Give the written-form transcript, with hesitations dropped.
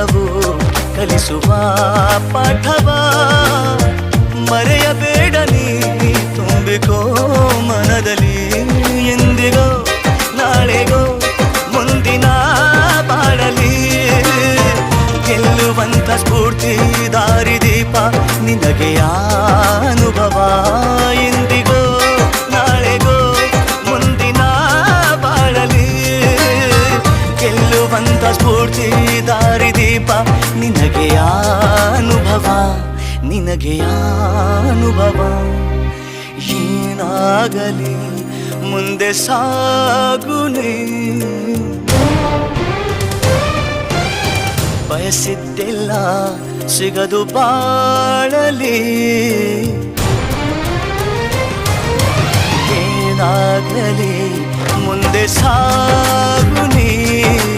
ಜೀವನವು ಕಲಿಸುವ ಪಾಠವ ಮರೆಯಬೇಡ ನೀ ತುಂಬಿಕೋ ಮನದಲ್ಲಿ ಎಂದಿಗೋ ನಾಳೆಗೋ ಮುಂದಿನ ಬಾಳಲಿ ಗೆಲ್ಲುವಂತ ಸ್ಫೂರ್ತಿ ದಾರಿದೀಪ ನಿನಗೆ ಅನುಭವ ಎಂದಿಗೋ ನಾಳೆಗೋ ಮುಂದಿನ ಬಾಳಲಿ ಗೆಲ್ಲುವಂತ ಸ್ಫೂರ್ತಿ ದಾರಿದೀಪ ನಿನಗೆ ಅನುಭವ ನಿನಗೆ ಅನುಭವ ಏನಾಗಲಿ ಮುಂದೆ ಸಾಗುನೇ ಬಯಸಿದ್ದೆಲ್ಲ ಸಿಗದು ಬಾಳಲಿ ಏನಾಗಲಿ ಮುಂದೆ ಸಾಗುನೇ